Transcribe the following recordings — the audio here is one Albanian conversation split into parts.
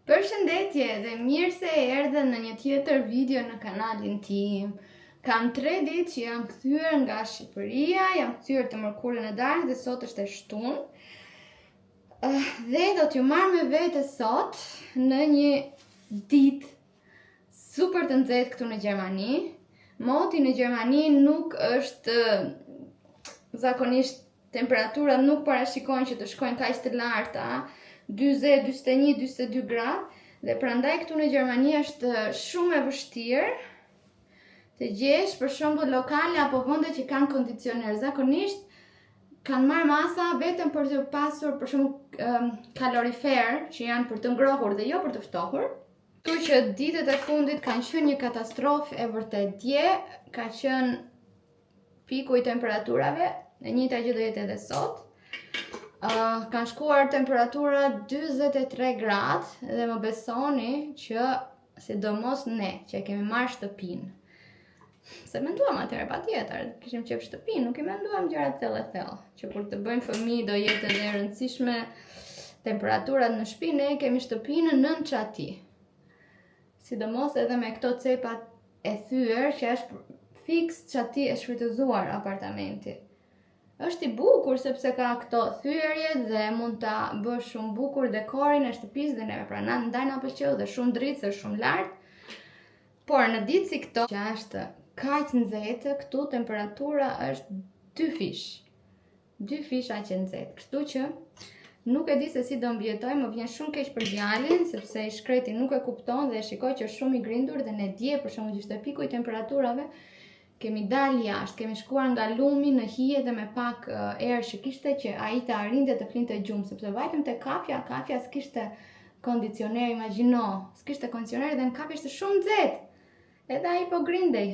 Përshëndetje dhe mirë se erdhe në një tjetër video në kanalin tim. Kam 3 ditë që jam kthyer nga Shqipëria, jam kthyer të mërkurën e darkë dhe sot është e shtunë. Dhe do t'ju marr me vete sot në një ditë super të nxehtë këtu në Gjermani. Moti në Gjermani nuk është zakonisht temperaturat nuk parashikojnë që të shkojnë kaq të larta, 40, 41, 42 gradë, dhe prandaj këtu në Gjermani është shumë e vështirë të gjesh për shembull lokale apo vende që kanë kondicioner. Zakonisht kanë marrë masa vetëm për të pasur për shembull kalorifer që janë për të ngrohur dhe jo për të ftohur. Kështu që ditët e fundit kanë qenë një katastrofë e vërtet. Dje ka qenë piku i temperaturave, e njëjta gjë do jetë edhe sot. Kanë shkuar temperatura 43 gradë dhe më besoni që sidomos ne që kemi marrë shtëpinë. Se menduam atëherë patjetër, kishim qef shtëpinë, nuk i menduam gjërat thellë, që kur të bëjmë fëmijë do jetë edhe e rëndësishme temperaturat në shtëpi, ne kemi shtëpinë në çati. Sidomos edhe me këto cepat e thyer që është fiks çati e shfrytëzuar apartamenti. Është i bukur sepse ka këto thyerje dhe mund ta bësh shumë bukur dekorin e shtëpisë dhe neve. Pra ndaj na pëlqeu dhe shumë dritë, është shumë lart. Por në ditë si këto, që është kaq nxehtë, këtu temperatura është 2 fish. 2 fish aq e nxehtë. Kështu që nuk e di se si do mbijetoj, më vjen shumë keq për djalin sepse i shkreti nuk e kupton dhe e shikoj që është shumë i grindur dhe ne dje për shembull që ishte piku i temperaturave, kemi dalë jashtë, kemi shkuar nga lumi në hije dhe me pak erë që kishte që ai të arrinte të flinte gjumë, sepse vajtëm te kafja s'kishte kondicioner, imagjino, s'kishte kondicioner dhe në kafja ishte shumë nxehtë. Edhe ai po grindej.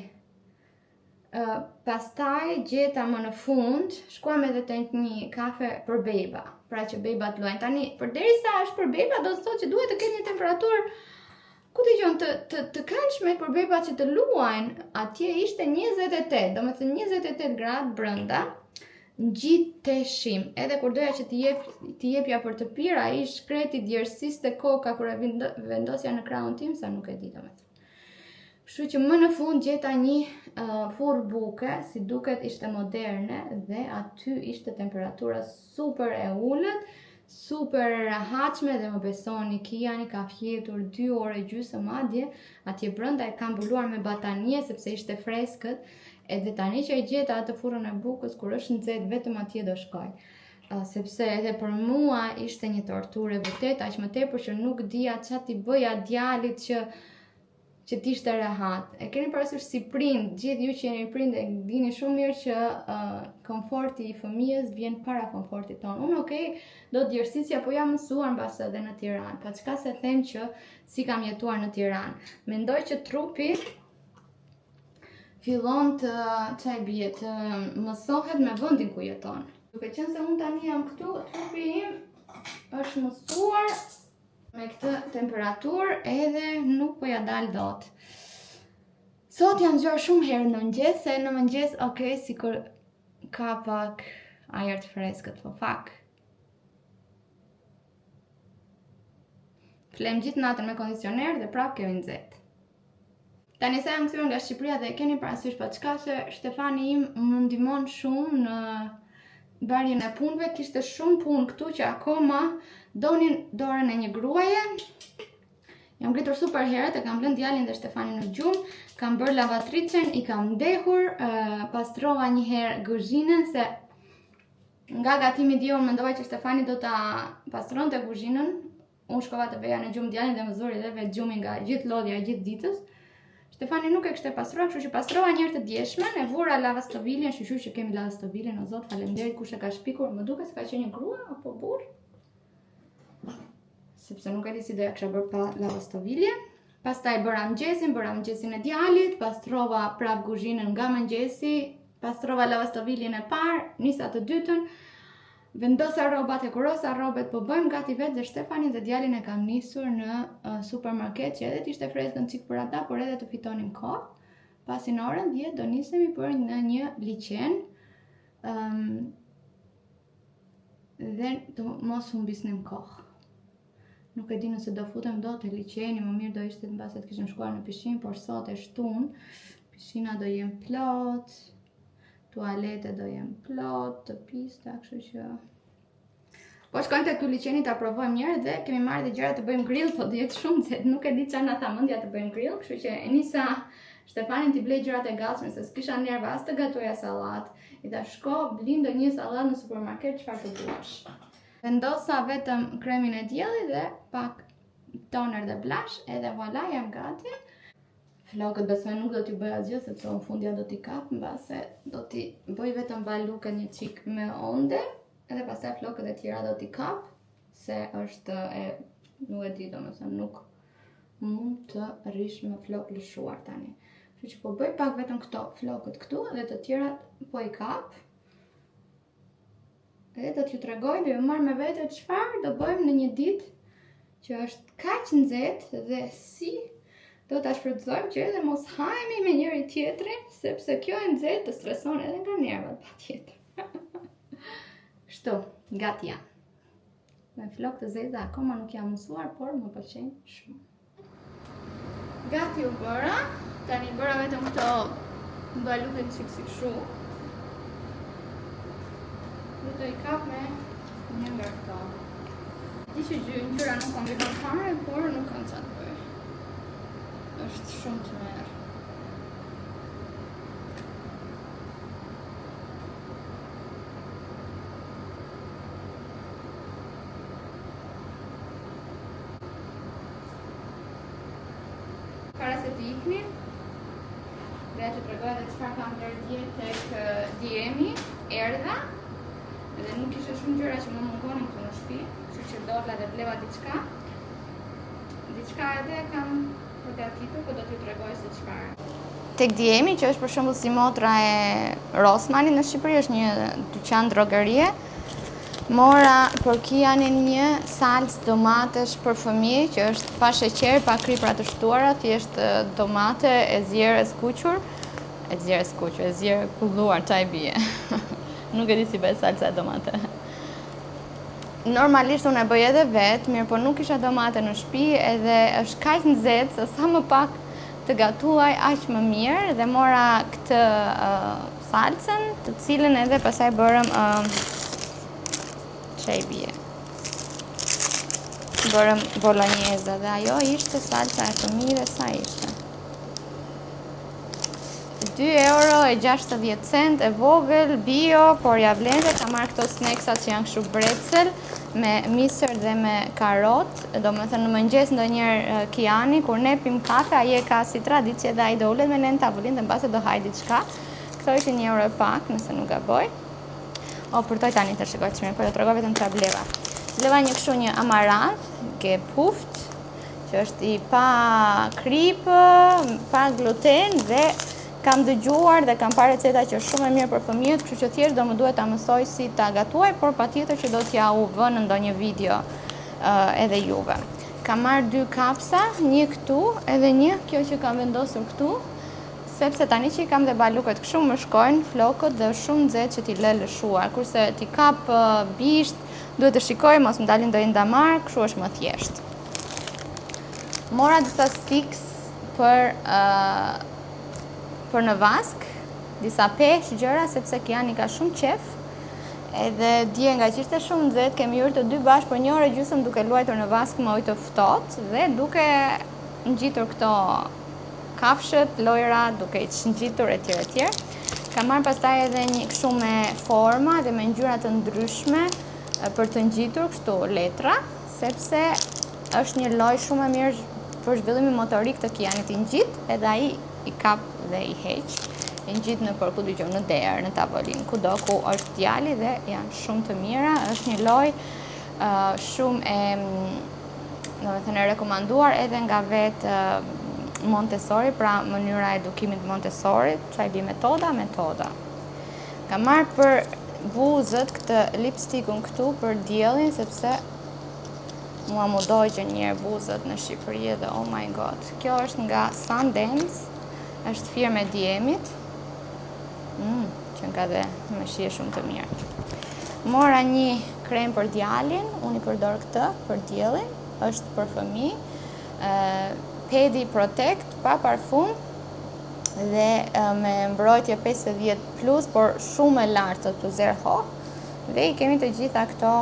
Pastaj gjeta më në fund, shkuam edhe te një kafe për beba, pra që bebat luajnë. Tani, përderisa është për beba, do të thotë që duhet të ketë një temperaturë ku të këndshme për bebat që të luajnë. Atje ishte 28, do me thënë 28 gradë brënda, ngjiteshim. Edhe kur doja që t'i jepja për të pirë, ai shkreti djersiste koka kur e vendosja në krahun tim, sa nuk e di domethënë. Kështu që më në fund gjeta një furrë buke, si duket ishte moderne dhe aty ishte temperatura super e ulët, super e rahatshme dhe më besoni Kiani ka fjetur 2 orë e gjysmë madje, atje brenda e kam mbuluar me batanie sepse ishte freskët, edhe tani që e gjeta atë furrën e bukës kur është nxehtë vetëm atje do shkoj. Sepse edhe për mua ishte një torturë e vërtet, aq më tepër që nuk dija çfarë t'i bëja djalit që t'ishte rehat. E keni parasysh si prind, gjithë ju që jeni prind e dini shumë mirë që komforti i fëmijës vjen para komfortit tonë. Unë do djersisja, po jam mësuar mbas edhe në Tiranë. Pa çka se them që si kam jetuar në Tiranë. Mendoj që trupi fillon të mësohet me vendin ku jeton. Duke qenë se unë tani jam këtu, trupi im është mësuar me këtë temperaturë edhe nuk po ja dal dot. Sot jam zgjuar shumë herë në mëngjes, se në mëngjes sikur ka pak ajër të freskët, po fak. Flem gjithë natën me kondicioner dhe prap kemi nxehtë. Tani sa jam kthyer nga Shqipëria dhe keni parasysh pa çka se Shtefani im më ndihmon shumë në bërjen e punëve, kishte shumë punë këtu që akoma donin dorën e një gruaje. Jam ngritur super herët, e kam lënë djalin dhe Shtefanin në gjumë, kam bërë lavatricen, i kam ndehur, pastrova një herë kuzhinën se nga gatimi dje unë mendova që Shtefani do ta pastronte kuzhinën. Unë shkova të veja në gjumë djalin dhe më zuri dhe vetë gjumi nga gjithë lodhja gjithë ditës. Stefani nuk e kishte pastruar, kështu që pastrova një herë të djeshmen, e vura lavastoviljen, shqyr që kemi lavastoviljen, o zot, faleminderit kush e ka shpikur, më duket se ka qenë një grua apo burr. Sepse nuk e di si do ja kisha bërë pa lavastovilje. Pastaj bëra mëngjesin e djalit, pastrova prap kuzhinën nga mëngjesi, pastrova lavastoviljen e parë, nisa të dytën, vendosa rrobat e kurosa rrobet, po bëjmë gati vetë dhe Shtefani dhe djalin e kam nisur në supermarket që edhe t'ishte freskën cik për ata, por edhe të fitonim kohë. Pasi në orën 10 do nisemi për në një liçen dhe të mos humbisnim kohë. Nuk e di nëse do futem do të liçeni, më mirë do ishte në base të kishim shkuar në pishinë, por sot e shtun, pishina do jem plot, tualete do jem plot, të pista, kështu që... Po shkojmë te ky liçeni ta provojmë një herë dhe kemi marrë dhe gjëra të bëjmë grill, po do jetë shumë nxehtë, nuk e di çfarë na tha mendja të bëjmë grill, kështu që e nisa Shtefanin t'i blej gjërat e gatshme se s'kisha nerva as të gatuja sallat. I thash shko, bli ndonjë sallat në supermarket çfarë të duash. Vendosa vetëm kremin e diellit dhe pak toner dhe blush, edhe voilà, jam gati. Flokët besoj nuk do t'i bëj asgjë sepse në fundja do t'i kap, mbase do t'i bëj vetëm balukën një çik me onde, edhe pastaj flokët e tjera do t'i kap, se është nuk e di, domethënë nuk mund të rish me flokë lëshuar tani. Kështu që po bëj pak vetëm këto flokët këtu dhe të tjerat po i kap. Edhe do t'ju tregoj, do ju marr me vete çfarë do bëjmë në një ditë që është kaq nxehtë dhe si do ta shfrytëzojmë që edhe mos hajemi me njëri tjetrin, sepse kjo e nxehtë të streson edhe nga nervat patjetër. Kështu, gati jam. Me flokë të zeza akoma nuk jam mësuar, por më pëlqejnë shumë. Gati u bëra, tani bëra vetëm këto balukën çik si kështu. Dhe do i kap me një nga këto. Di që ngjyra nuk kombinojnë fare, por nuk kam çfarë të bëj. Është shumë të merr. Para se të iknin, dhe që tregoj edhe çfarë kam derdhje tek Diemi, erdha, edhe nuk ishte shumë gjëra që më mungonin këtu në shtëpi, kështu që dolla dhe bleva diçka. Diçka edhe kam përgatitur, po do t'ju tregoj se çfarë. Tek Diemi, që është për shembull si motra e Rosmanit në Shqipëri, është një dyqan drogerie. Mora për Kianin një salcë domatesh për fëmijë që është pa sheqer, pa kripra të shtuara, thjesht domate e zjerë e skuqur, e zjerë kulluar, çaj bie. Nuk e di si bëhet salca e domate. Normalisht unë e bëj edhe vetë, mirë po nuk isha domate në shtëpi, edhe është kaq nxehtë se sa më pak të gatuaj aq më mirë dhe mora këtë salcën, të cilën edhe pastaj bërëm çaj bie. Bërëm bolognese dhe ajo ishte salca e fëmijëve, sa ishte? 2,60 €, e vogël, bio, por ja vlente, ka marrë këto snacksat që janë kështu brecel, me misër dhe me karot, do me thënë në mëngjes ndonjëherë Kiani, kur ne pim kafe, aje ka si tradicie dhe ai do ulet me ne në tavolinë dhe mbase do haj diçka. Këto ishin 1 € pak, nëse nuk gaboj. O, përtoj tani të shikoj çmir, po do t'rregoj vetëm çfarë bleva. Bleva një kështu një amaranth, gepuft, që është i pa kripë, pa gluten dhe kam dëgjuar dhe kam parë receta që është shumë e mirë për fëmijët, kështu që thjesht do më duhet ta mësoj si ta gatuaj, por patjetër që do t'ja u vë në ndonjë video edhe juve. Kam marrë 2 kapsa, një këtu edhe një kjo që kam vendosur këtu, sepse tani që i kam dhe balukët kështu më shkojnë flokët dhe shumë nxehtë që t'i lë lëshuar, kurse t'i kap bisht, duhet të shikoj mos më dalin ndonjë ndamar, kështu është më thjesht. Mora disa sticks për në vask, disa peshë gjëra, sepse Kiani ka shumë qef, edhe dje nga që ishte shumë nxehtë, kemi hyrë të dy bashkë për 1 orë gjysmë duke luajtur në vask me ujë të ftohtë dhe duke ngjitur këto kafshët, lojra, duke i ngjitur etj etj. Kam marrë pastaj edhe një kështu me forma dhe me ngjyra të ndryshme për të ngjitur kështu letra, sepse është një lojë shumë e mirë për zhvillimin motorik të Kianit, i ngjit, edhe ai i kap dhe i heq, i ngjit në ku dëgjoj, në derë, në tavolinë, kudo ku është djali dhe janë shumë të mira, është një lojë shumë e rekomanduar edhe nga vetë Montessori, pra mënyra e edukimit Montessori, çaj bie metoda. Kam marrë për buzët këtë lipstickun këtu për diellin, sepse mua mu dojgjën njerë buzët në Shqipëri dhe oh my god. Kjo është nga Sundance, është firmë e Diemit, që nga dhe me shije shumë të mirë. Mora një krem për djalin, unë i përdor këtë për diellin, është për fëmijë, Pedi Protect pa parfum dhe me mbrojtje 50+, por shumë e lartë të zero. Dhe i kemi të gjitha këto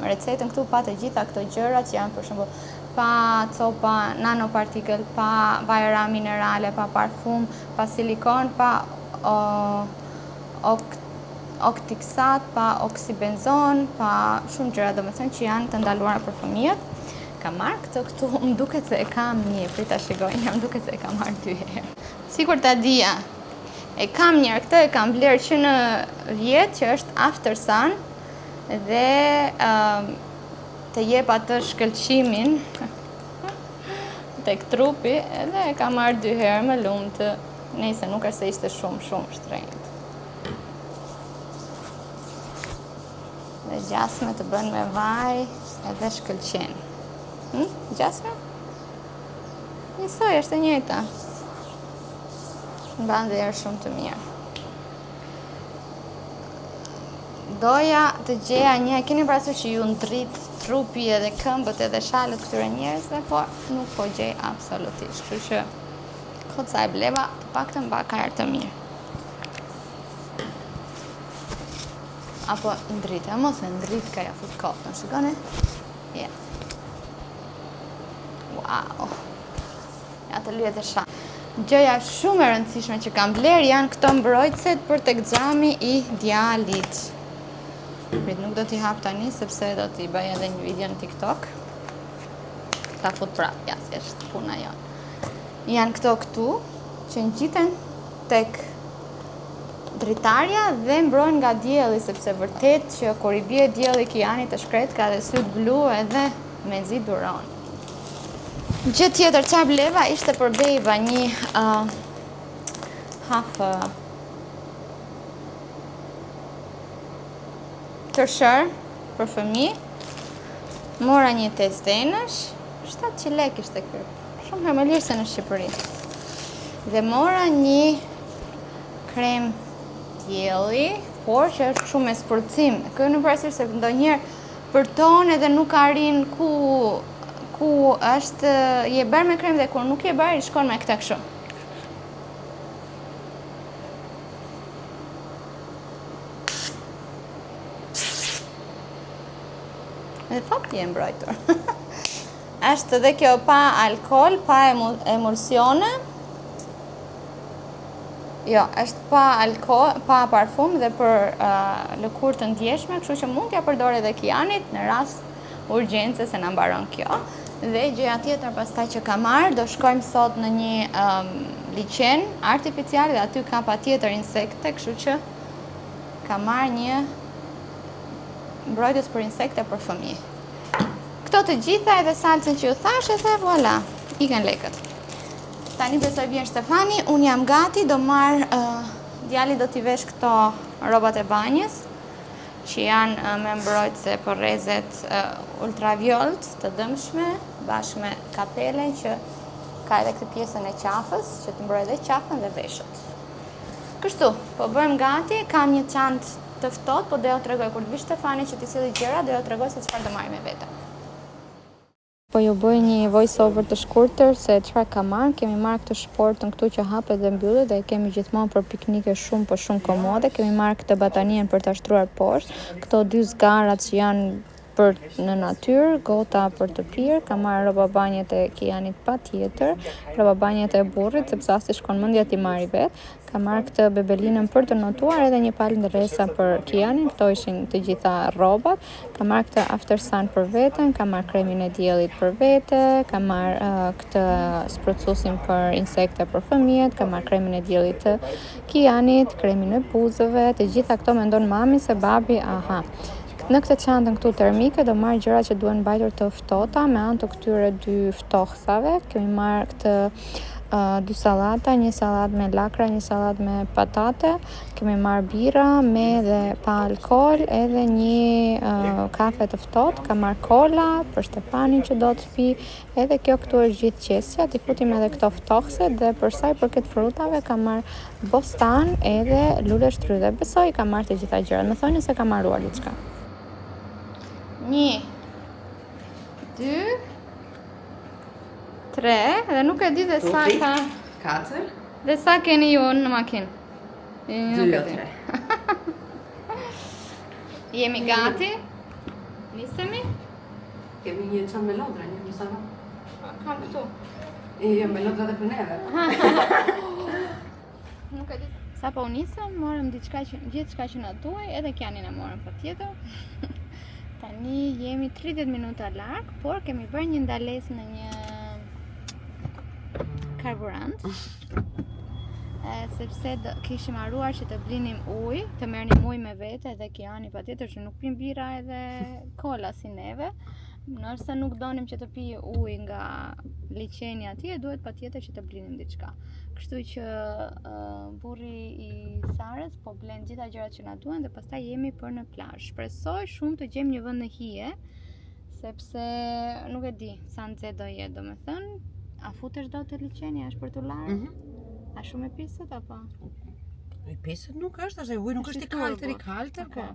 recetën këtu, pa të gjitha këto gjëra që janë për shembull pa copa nanopartikel, pa vajra minerale, pa parfum, pa silikon, pa oktiksat, pa oksibenzon, pa shumë gjëra domethënë që janë të ndaluara për fëmijët. Kam marrë këtë këtu, më duket se e kam një, prita shikoj, më duket se e kam marrë 2 herë. Sikur ta dija, e kam njërë këtë, e kam vlerë që në vjetë, që është After Sun, dhe të jep atë shkëlqimin tek trupi, edhe e kam marrë 2 herë me lumtë, nëse nuk është se ishte shumë shtrenjtë. Dhe gjasme të bën me vaj edhe shkëlqen. Gjasme? Njësoj, është e njëjta. Mban dhe erë shumë të mirë. Doja të gjeja një, keni parasysh që ju ndrit trupi edhe këmbët edhe shalët këtyre njerëzve, por nuk po gjej absolutisht. Kështu që kot sa e bleva, të paktën ka erë të mirë. Apo ndrit, e mos e ndrit ka ja fut kotën, shikoni? Ja. Wow. Ja të lyet e shalë. Gjëja shumë e rëndësishme që kam bler janë këto mbrojtëset për tek xhami i djalit. Nuk do t'i hap tani sepse do t'i bëj edhe një video në TikTok. Ta fut prap, ja, si është puna jonë. Janë këto këtu që ngjiten tek dritarja dhe mbrojnë nga dielli, sepse vërtet që kur i bie dielli Kianit të shkret ka dhe syt blu edhe mezi duron. Gjë tjetër që bleva ishte për beba një tërshër për fëmijë. Mora një testenësh, 700 lekë ishte ky. Shumë herë më lirë se në Shqipëri. Dhe mora një krem dielli, por që është shumë me spërcim. Kjo në parasysh se ndonjëherë përton edhe nuk arrin ku është je bërë me krem dhe kur nuk je bërë, i shkon me këta kështu. Dhe fakt je mbrojtur. Është edhe kjo pa alkohol, pa emulsione. Jo, është pa alkohol, pa parfum dhe për lëkurë të ndjeshme, kështu që mund t'ja përdor edhe Kianit në rast urgjence se na mbaron kjo. Dhe gjëja tjetër pastaj që kam marrë, do shkojmë sot në një liçen artificial dhe aty ka patjetër insekte, kështu që kam marrë një mbrojtës për insekte për fëmijë. Këto të gjitha edhe salcën që ju thash edhe voilà, ikën lekët. Tani besoj vjen Stefani, unë jam gati, do marr djali do t'i vesh këto rrobat e banjës që janë me mbrojtëse për rrezet ultraviolet të dëmshme, bashkë me kapelen që ka edhe këtë pjesën e qafës, që të mbrojë dhe qafën dhe veshët. Kështu, po bëjmë gati, kam një çantë të ftohtë, po do t'ju tregoj kur të vi Stefani që t'i silli gjëra, do t'ju tregoj se çfarë do marrim me vete. Po ju bëj një voice over të shkurtër se çfarë kam marrë. Kemi marrë këtë shportën këtu që hapet dhe mbyllet dhe kemi gjithmonë për piknike shumë komode. Kemi marrë këtë batanien për ta shtruar poshtë, këto 2 zgarat që janë për në natyrë, gota për të pirë, kam marrë rroba banjet e Kianit patjetër, rroba banjet e burrit sepse as i shkon mendja ti marri vet. Kam marrë këtë bebelinën për të notuar edhe një palë ndërresa për Kianin, këto ishin të gjitha rrobat. Kam marrë këtë After Sun për veten, kam marrë kremin e diellit për vete, kam marrë këtë sprotsuesin për insekte për fëmijët, kam marrë kremin e diellit të Kianit, kremin e buzëve, të gjitha këto mendon mami se babi, aha. Në këtë çantën këtu termike do marr gjëra që duhen mbajtur të ftohta me anë të këtyre 2 ftohthave. Kemi marrë këtë 2 sallata, një sallatë me lakra, një sallatë me patate. Kemi marrë birra me dhe pa alkool, edhe një kafe të ftohtë. Kam marrë kola për Stefanin që do të pi. Edhe kjo këtu është gjithë qesja, t'i futim edhe këto ftohse dhe për sa i përket frutave kam marrë bostan edhe lule shtrydhe. Besoj kam marrë të gjitha gjërat. Më thoni se kam marruar diçka. 2, 3, dhe nuk e di dhe sa ka... 4. Dhe sa keni ju në makinë? 2 o 3. Jemi gati? Nisemi? Kemi një çantë me lodra, një sa. Kam këtu. Jo, me lodra dhe për neve. Nuk e di. Sa po nisëm, morëm gjithë çka që na duaj, edhe Kianin e morëm patjetër. Tani jemi 30 minuta larg, por kemi bërë një ndalesë në një karburant. Sepse kishim haruar që të blinim ujë, të merrnim ujë me vete, edhe Kiani patjetër që nuk pin bira edhe kola si neve. Nëse nuk donim që të pijë ujë nga liçeni atje, duhet patjetër që të blinim diçka. Kështu që burri i Sarës po blen gjitha gjërat që na duan dhe pastaj jemi për në plazh. Shpresoj shumë të gjejmë një vend në hije, sepse nuk e di sa nxehtë do jetë, domethënë, a futesh dot te liçeni, është për tu larë? A shumë e pisët apo? I pisët nuk është, ashtë uji nuk është i kaltër, po.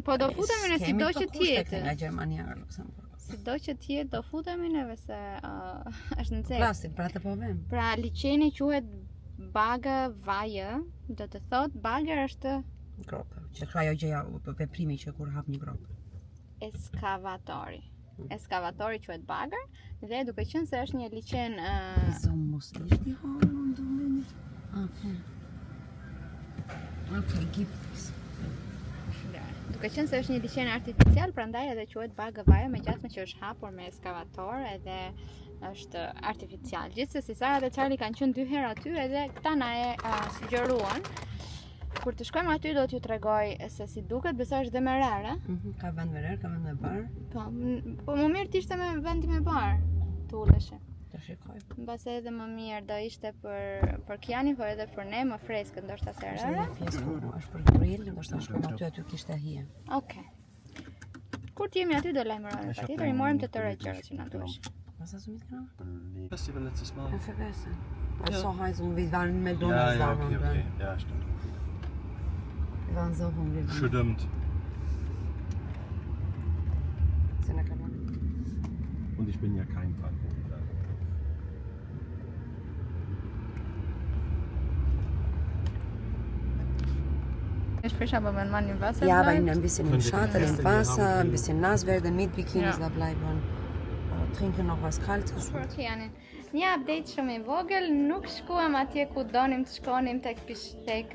Po do futemi në sido që tjetë. Nga Gjermania në Luksemburg. Sido që tjetë do futemi neve se është në cekë. Plasin, pra të po vem. Pra liçeni quhet Bagë Vajë, do të thot bagër është Gropë, që krajo gjëja veprimi që kur hap një gropë. Eskavatori. Eskavatori quhet bagër dhe duke qenë se është një liçen Zonë mos ishte i harë në domenit. Okej, gipis. Duke qenë se është një liçen artificial, prandaj edhe quhet Bagë Vajë, megjithëse që është hapur me eskavator edhe është artificial. Gjithsesi Sara dhe Charlie kanë qenë 2 herë aty edhe këta na e sugjeruan. Kur të shkojmë aty do t'ju tregoj se si duket, besoj është dhe me rerë. Ka vend me rerë, ka vend me bar. Po më mirë t'ishte me vendi me bar, të uleshe. Të shikoj. Mbase edhe më mirë do ishte për Kianin, por edhe për ne më freskët, ndoshta se rerë. Është një pjesë kur është për grill, ndoshta shkojmë aty kishte hije. Okej. Kur t'jemi aty do lajmërojmë patjetër, i morëm të tëra gjërat që na duhesh. Was hast du mitgenommen? Das war letztes Mal. Ja, vergessen. So heiß und wir waren in Ja, McDonald's ja, da. okay, okay. Ja, stimmt. Wir waren so hungrig. Stimmt. Und ich bin ja kein Alkoholiker. Ich frisch aber wenn man im Wasser Ja, aber bleibt. ein bisschen im Schatten, im Wasser, ein bisschen nass werden mit Bikinis da bleiben. Trinken noch was Kaltes. Për Kianin. Një update shumë i vogël, nuk shkuam atje ku donim të shkonim tek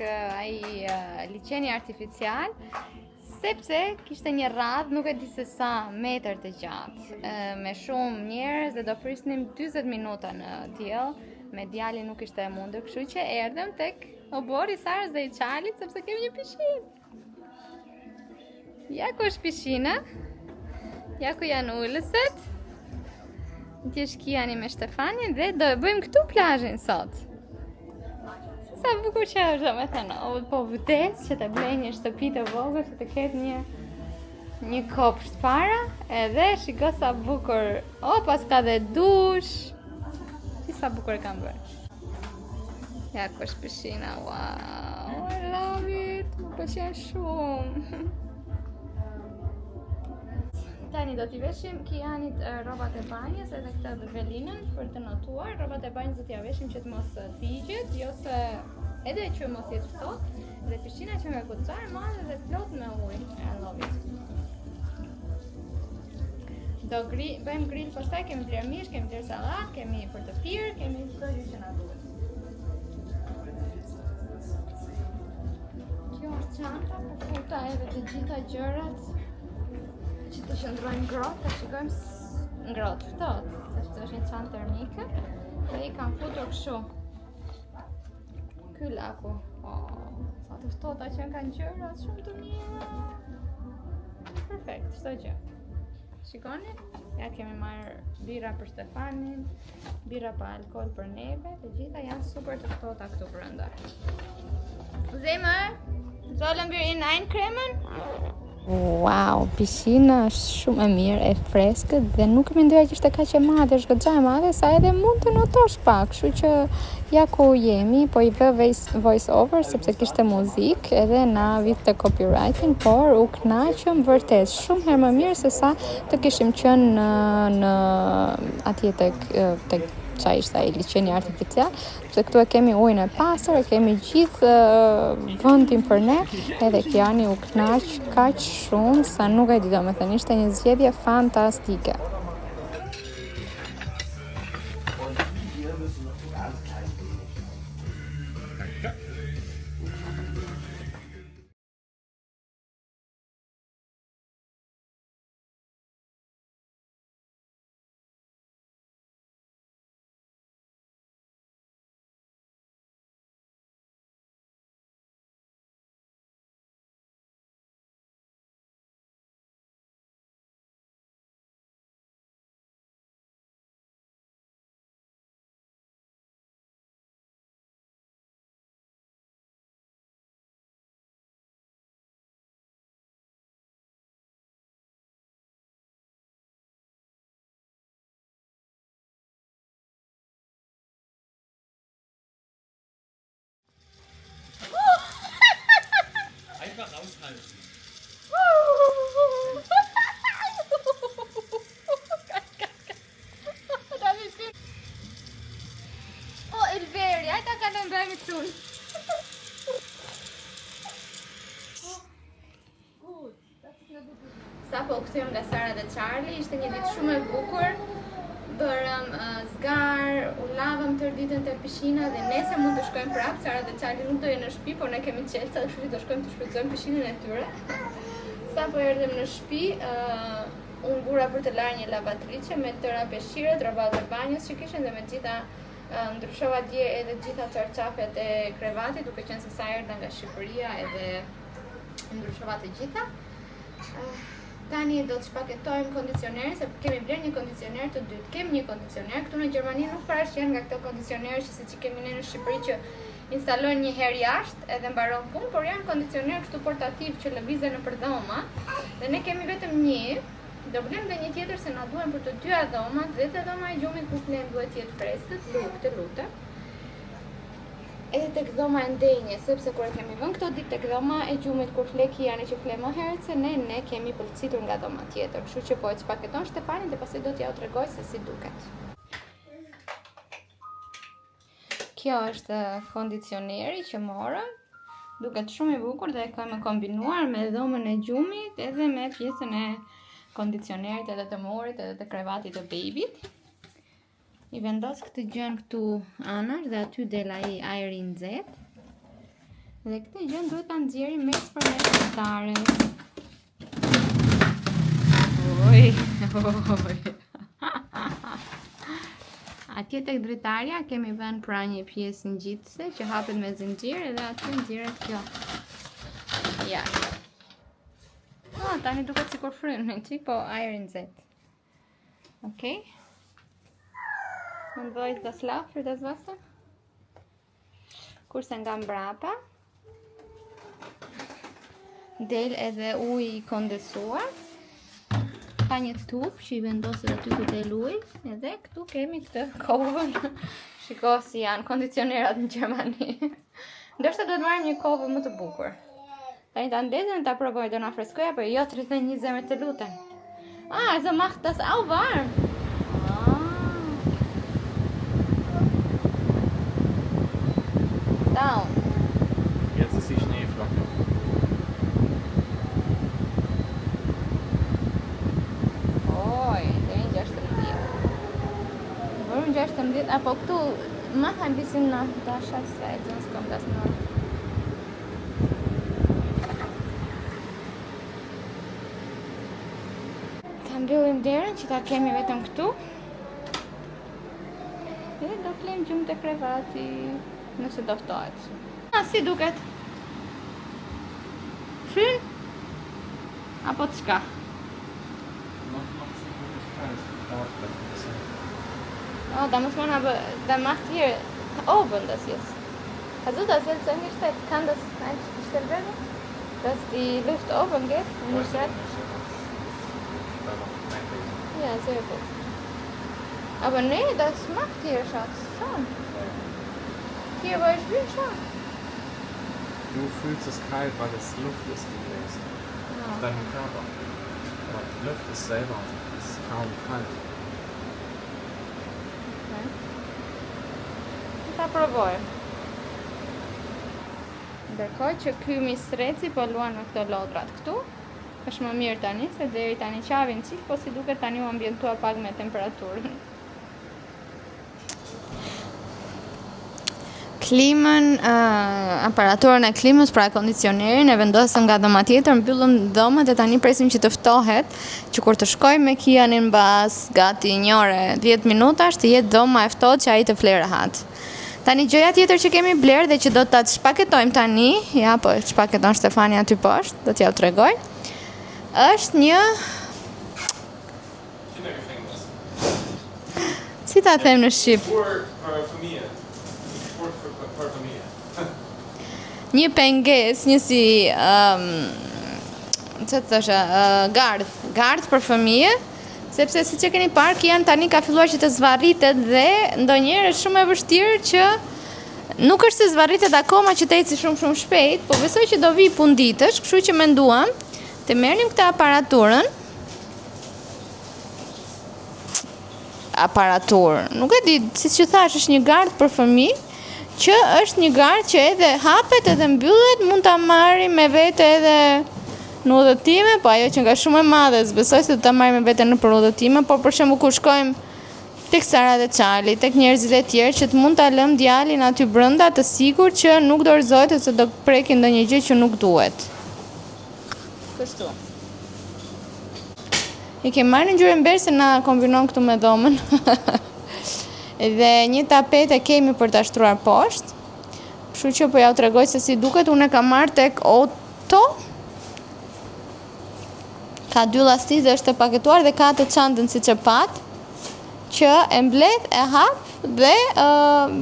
ai liçeni artificial, sepse kishte një radhë, nuk e di se sa metër të gjatë, me shumë njerëz dhe do prisnim 40 minuta në diell, me djalin nuk ishte e mundur, kështu që erdhëm tek obori i Sarës dhe i Charlit sepse kemi një pishinë. Ja ku është pishina, ja ku janë ulëset. Ti është Kiani me Shtefanin dhe do e bëjmë këtu plazhin sot. Sa bukur që është, domethënë, po vdes që të blej një shtëpi të vogël, që të ketë një kopsht para, edhe shiko sa bukur. O, pas ka dhe dush. Si sa bukur e kam bërë. Ja ku është pishina, wow, I love it, më pëlqen shumë. Tani do t'i veshim Kianit rrobat e banjës edhe këtë velinën për të notuar. Rrobat e banjës do t'ja veshim që të mos thigjet, jo se edhe që mos jetë ftohtë, dhe pishina që me kucar madhe dhe plot me ujë. I love it. Do bëjmë grill, pastaj kemi bler mish, kemi bler sallat, kemi për të pirë, kemi çdo gjë që na duhet. Kjo është çanta, po futa edhe të gjitha gjërat që të qëndrojnë ngrohtë, të shikojmë ngrohtë ftohtë, sepse është një çantë termike dhe i kam futur kështu. Ky laku, sa të ftohta që kanë gjërat shumë të mira. Perfekt, çdo gjë. Shikoni, ja kemi marrë bira për Stefanin, bira pa alkool për neve, të gjitha janë super të ftohta këtu brenda. Zemër, sollen wir in eincremen? Wow, piscina është shumë e mirë, e freskët dhe nuk mendoja që ishte kaq e madhe, është goxha e madhe sa edhe mund të notosh pak, kështu që ja ku jemi, po i vë voice over sepse kishte muzikë edhe na vit të copyrightin, por u kënaqëm vërtet shumë herë më mirë se sa të kishim qenë në atje tek qa ishte ai liçeni artificial, sepse këtu e kemi ujin e pastër, e kemi gjithë vendin për ne, edhe Kiani u kënaq kaq shumë sa nuk e di domethënë, ishte një zgjedhje fantastike. Einfach raushalten. Oh, Elveri, ai ta kalon bëmi këtu. Sa po kthyem nga Sara dhe Charlie, ishte një ditë shumë e bukur. Bërëm zgar, u lavëm tërë ditën te piscina dhe nesër mund të shkojmë prapë. Sara dhe Charlie nuk do jenë në shtëpi, por ne kemi qelca, kështu që do shkojmë të shfrytëzojmë piscinën e tyre. Sa po erdhëm në shtëpi, unë ngura për të larë një lavatrice me tëra peshqirët, robat e banjës që kishin dhe me gjitha ndryshova dje edhe gjitha çarçafet e krevatit, duke qenë se sa erdha nga Shqipëria edhe ndryshova të gjitha. Tani do të shpaketojmë kondicionerin, se kemi blerë një kondicioner të dytë. Kemi një kondicioner, këtu në Gjermani nuk parashikojnë nga këto kondicionerë që siç i kemi ne në Shqipëri që instalojnë një herë jashtë edhe mbaron punë, por janë kondicioner kështu portativ që lëvizen nëpër dhoma. Dhe ne kemi vetëm një. Do blem dhe një tjetër se na duhen për të dyja dhomat, dhe te dhoma e gjumit ku flen duhet të jetë freskët, të lutë. Edhe tek dhoma e ndenje, sepse kur e kemi vënë këto ditë tek dhoma e gjumit kur fleki janë që fle më herët se ne kemi pëlqitur nga dhoma tjetër. Kështu që po e paketon Shtefanin dhe pastaj do t'ja u tregoj se si duket. Kjo është kondicioneri që morëm. Duket shumë i bukur dhe e kam kombinuar me dhomën e gjumit edhe me pjesën e kondicionerit edhe të morit edhe të krevatit të bebit. I vendos këtë gjën këtu anash dhe aty del ai ajri i nxehtë. Dhe këtë gjën duhet ta nxjerrim mes për mes dritares. Atje tek dritarja kemi vënë pra një pjesë ngjitëse që hapet me zinxhir edhe aty nxjerret kjo. Ja. Tani duket sikur fryn një çik, po ajri i nxehtë. Okej. Und wo ist das Loch für das Wasser? Kurse nga mbrapa del edhe uji i kondensuar. Ka një tub që i vendoset aty ku del uji, edhe këtu kemi këtë kovën. Shiko si janë kondicionerat në Gjermani. Ndoshta duhet marrim një kovë më të bukur. Tani ta ndezem ta provoj, do na freskoja, po jo 31 zemër të lutem. Also macht das auch warm. Jetzt ist die Schneeflocke. Oj, deri në 16. Vërëm 16, apo këtu ma ein bisschen nach da Schatzweit, sonst kommt das noch. Ta mbyllim derën që ta kemi vetëm këtu. Edhe do flem gjumë të krevati, nëse do ftohet. Si duket? Fryn? Apo të shka? Oh, da muss man aber, da macht hier oben das jetzt. Also das jetzt eingestellt, kann das eingestellt werden? Dass die Luft oben geht und nicht rein. Ja, sehr gut. Aber nee, das macht hier, Schatz, schon. Hier, wo ich bin, schon. Du fühlst es kalt, weil es Luft ist, die du lässt. Auf deinem Körper. Aber die Luft ist selber ist kaum kalt. Okay. Ta provoj. Ndërkohë që ky mistreci po luan me këto lodrat këtu, është më mirë tani, se deri tani qavin qik, po si duket tani u ambientua pak me temperaturën. Klimën, aparaturën e klimës, pra kondicionerin, e vendosëm nga dhoma tjetër, mbyllëm dhomët e tani presim që të ftohet, që kur të shkojmë me Kianin mbas gati 1 orë 10 minutash, të jetë dhoma e ftohtë që ai të fle rehat. Tani gjëja tjetër që kemi bler dhe që do ta shpaketojmë tani, ja po shpaketon Stefani aty poshtë, do t'ja u tregoj. Është një Si ta them në shqip? Një penges, një si çfarë thosha, gardh për fëmijë, sepse siç e keni parë Kian tani ka filluar që të zvarritet dhe ndonjëherë është shumë e vështirë që nuk është se zvarritet akoma që të eci shumë shpejt, po besoj që do vi punditësh, kështu që menduam të merrnim këtë aparaturë. Nuk e di, siç që thash, është një gardh për fëmijë, që është një gardh që edhe hapet edhe mbyllet, mund ta marri me vete edhe në udhëtime, po ajo që nga shumë e madhe, besoj se do ta marrim me vete në për udhëtime, por për shembull kur shkojmë tek Sara dhe Çali, tek njerëzit e tjerë që të mund ta lëm djalin aty brenda të sigurt që nuk dorëzohet ose do prekin ndonjë gjë që nuk duhet. Kështu. I kemi marrë në gjyrën berë se na kombinon këtu me dhomën. Dhe një tapet e kemi për ta shtruar poshtë. Kështu që po ja u tregoj se si duket, unë e kam marrë tek Otto. Ka 2 lastik dhe është e paketuar dhe ka të çantën siç e pat, që e mbledh, e hap dhe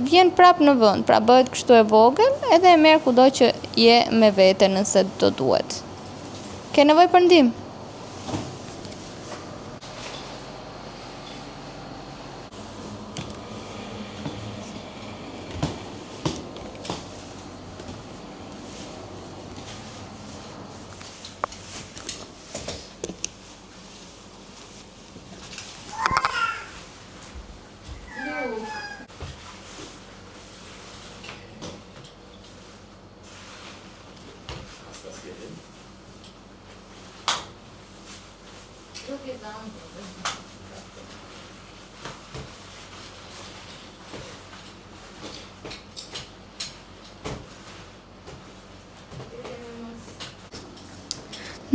vjen prap në vend. Pra bëhet kështu e vogël edhe e merr kudo që je me vete nëse do duhet. Ke nevojë për ndihmë?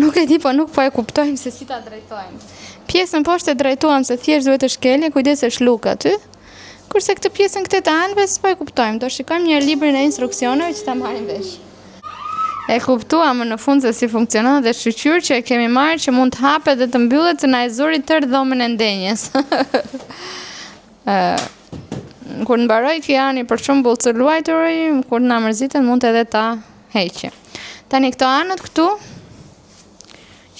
Nuk e di, po nuk po e kuptojmë se si ta drejtojmë. Pjesën poshtë e drejtuam se thjesht duhet të shkelje, kujdesesh luk aty. Kurse këtë pjesën këtë të anëve s'po e kuptojmë. Do shikojmë një librin e instruksioneve që ta marrim vesh. E kuptuam në fund se si funksionon dhe shqyr që e kemi marrë që mund të hapet dhe të mbyllet se na e zuri tërë dhomën e ndenjes. Kur të mbaroj Kiani për shembull të luajturi, kur na mërziten mund edhe ta heqë. Tani këto anët këtu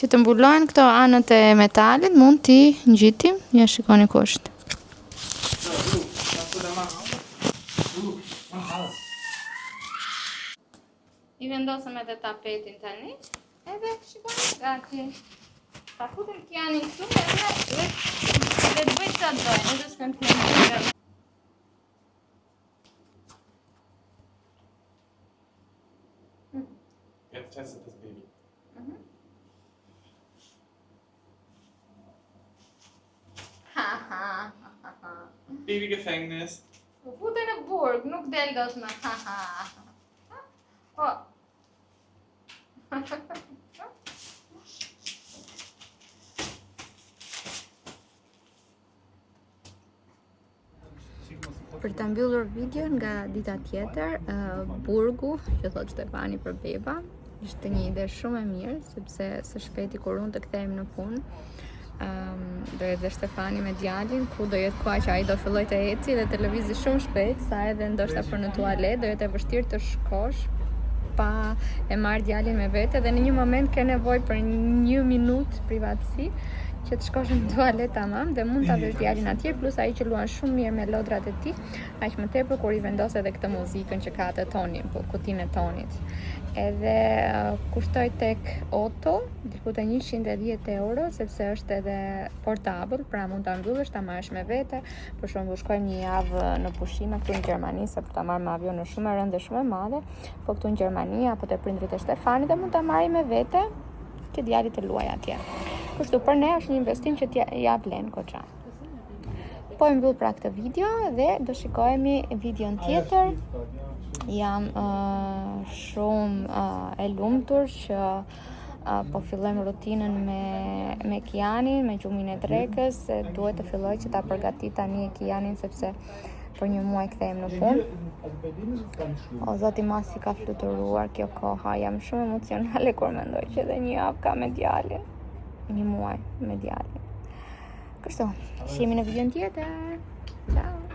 që të mbulohen, këto anët e metalit, mund t'i ngjitim, ja shikoni ku është. I vendosëm edhe tapetin tani, edhe shikoni gati. Ta futim Kianin këtu edhe të bëj çfarë dojnë, edhe s'kam të Jetzt testet das Baby. Babygefängnis. Fute në burg, nuk del dot më. Po. Për ta mbyllur videon nga dita tjetër, burgu, që thot Stefani për beba, ishte një ide shumë e mirë, sepse së shpejti kur unë të kthehemi në punë, do jetë dhe Stefani me djalin, ku do jetë koha që ai do filloj të eci dhe të lëvizi shumë shpejt, sa edhe ndoshta për në tualet, do jetë e vështirë të shkosh pa e marrë djalin me vete dhe në një moment ke nevojë për 1 minutë privatësi që të shkosh në tualet tamam dhe mund ta vesh djalin atje, plus ai që luan shumë mirë me lodrat e tij, aq më tepër kur i vendos edhe këtë muzikën që ka atë tonin, po kutinë e tonit. Edhe kushtoj tek Otto diku te 110 euro, sepse është edhe portabël, pra mund ta mbyllësh, ta marrësh me vete. Për shembull, shkojmë një javë në pushime këtu në Gjermani, se për ta marrë me avion është shumë e rëndë dhe shumë e madhe, po këtu në Gjermani apo te prindrit e Shtefanit dhe mund ta marrë me vete që djali të luaj atje. Kështu për ne është një investim që ja vlen goxha. Po e mbyll pra këtë video dhe do shikohemi videon tjetër. Jam shumë e lumtur që po fillojmë rutinën me Kianin, me gjumin e drekës, se duhet të filloj që ta përgatit tani Kianin sepse për 1 muaj kthehem në punë. O zoti ma si ka fluturuar kjo koha, jam shumë emocionale kur mendoj që edhe 1 javë ka me djalin. 1 muaj me djalin. Kështu, shihemi në videon tjetër. Ciao.